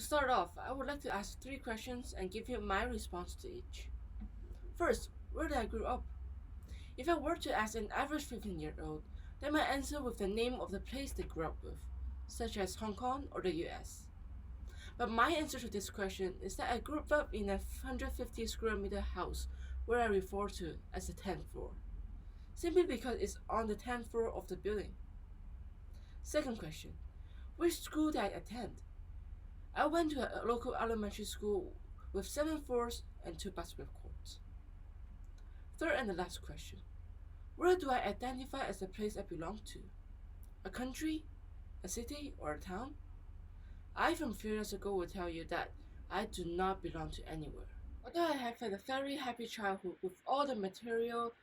start off, I would like to ask 3 questions and give you my response to each. First, where did I grow up? If I were to ask an average 15-year-old, they might answer with the name of the place they grew up with, such as Hong Kong or the US. But my answer to this question is that I grew up in a 150 square meter house where I refer to as the 10th floor, simply because it's on the 10th floor of the building. Second question, which school did I attend? I went to a local elementary school with 7 floors and 2 basketball courts. Third and the last question, where do I identify as the place I belong to? A country, a city, or a town? I from few years ago will tell you that I do not belong to anywhere. Although I have had a very happy childhood with all the material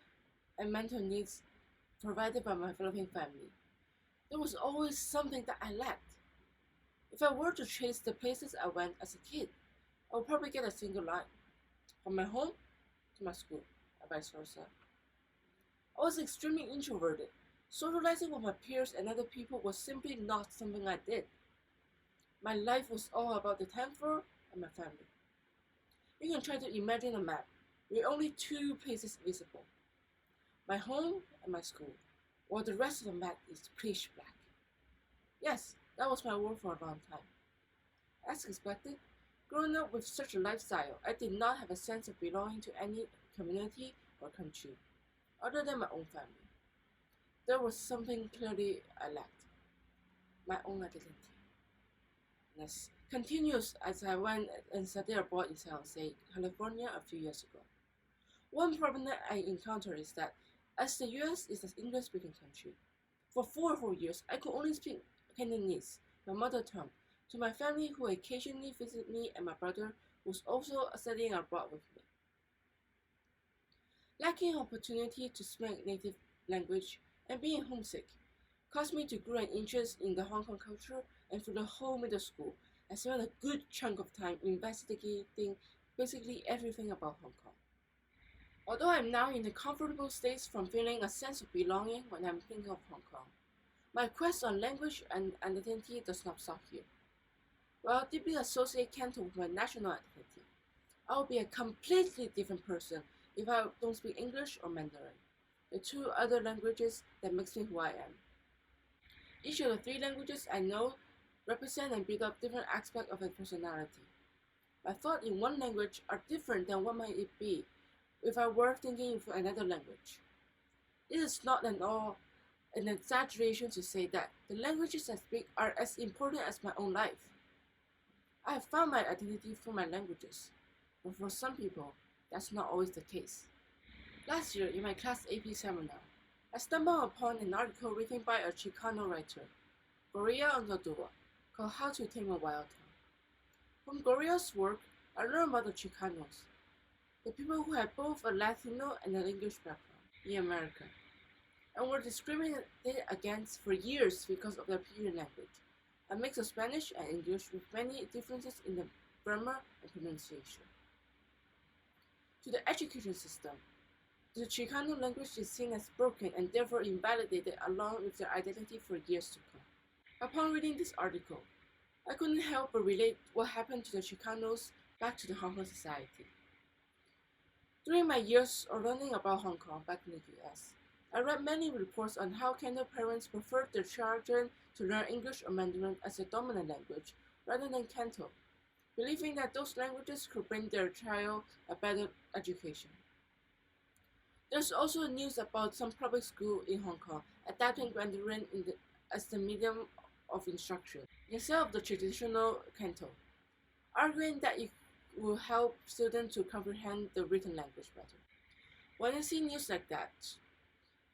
and mental needs provided by my developing family, there was always something that I lacked. If I were to trace the places I went as a kid, I would probably get a single line, from my home to my school, and vice versa. I was extremely introverted. Socializing with my peers and other people was simply not something I did. My life was all about the 10th floor and my family. You can try to imagine a map with only 2 places visible, my home and my school, while the rest of the map is pitch black. Yes, that was my world for a long time. As expected, growing up with such a lifestyle, I did not have a sense of belonging to any community or country, other than my own family. There was something clearly I lacked, my own identity. This continues as I went and studied abroad in San Jose, California a few years ago. One problem that I encountered is that as the US is an English-speaking country, for 4 whole years I could only speak Cantonese, my mother tongue, to my family who occasionally visited me and my brother who was also studying abroad with me. Lacking opportunity to speak native language and being homesick caused me to grow an interest in the Hong Kong culture, and for the whole middle school, I spent a good chunk of time investigating basically everything about Hong Kong. Although I'm now in a comfortable state from feeling a sense of belonging when I'm thinking of Hong Kong, my quest on language and identity does not stop here. While I deeply associate Canton with my national identity, I will be a completely different person if I don't speak English or Mandarin, the 2 other languages that makes me who I am. Each of the 3 languages I know represent and build up different aspects of my personality. My thoughts in one language are different than what might it be if I were thinking for another language. It is not at all an exaggeration to say that the languages I speak are as important as my own life. I have found my identity through my languages, but for some people, that's not always the case. Last year, in my class AP seminar, I stumbled upon an article written by a Chicano writer, Gloria Ondadua, called How to Tame a Wild Tongue. From Gloria's work, I learned about the Chicanos, the people who had both a Latino and an English background in America, and were discriminated against for years because of their Pidgin language, a mix of Spanish and English with many differences in the grammar and pronunciation. To the education system, the Chicano language is seen as broken and therefore invalidated along with their identity for years to come. Upon reading this article, I couldn't help but relate what happened to the Chicanos back to the Hong Kong society. During my years of learning about Hong Kong back in the US, I read many reports on how Canton parents preferred their children to learn English or Mandarin as a dominant language rather than Canton, believing that those languages could bring their child a better education. There's also news about some public schools in Hong Kong adapting Mandarin as the medium of instruction instead of the traditional Canton, arguing that it will help students to comprehend the written language better. When I see news like that,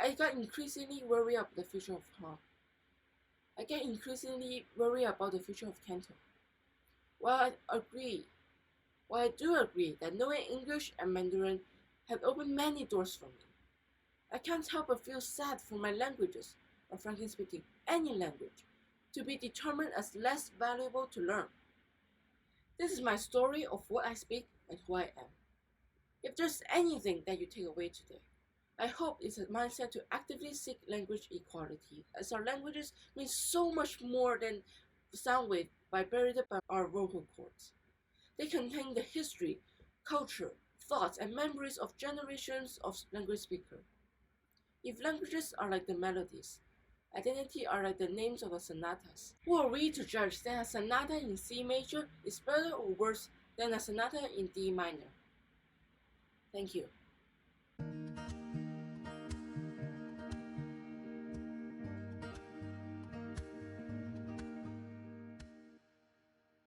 I get increasingly worried about the future of Canton. While I do agree that knowing English and Mandarin have opened many doors for me, I can't help but feel sad for my languages, or frankly speaking, any language, to be determined as less valuable to learn. This is my story of what I speak and who I am. If there's anything that you take away today, I hope it's a mindset to actively seek language equality, as our languages mean so much more than sound wave buried by our vocal cords. They contain the history, culture, thoughts, and memories of generations of language speakers. If languages are like the melodies, identity are like the names of the sonatas, who are we to judge that a sonata in C major is better or worse than a sonata in D minor? Thank you.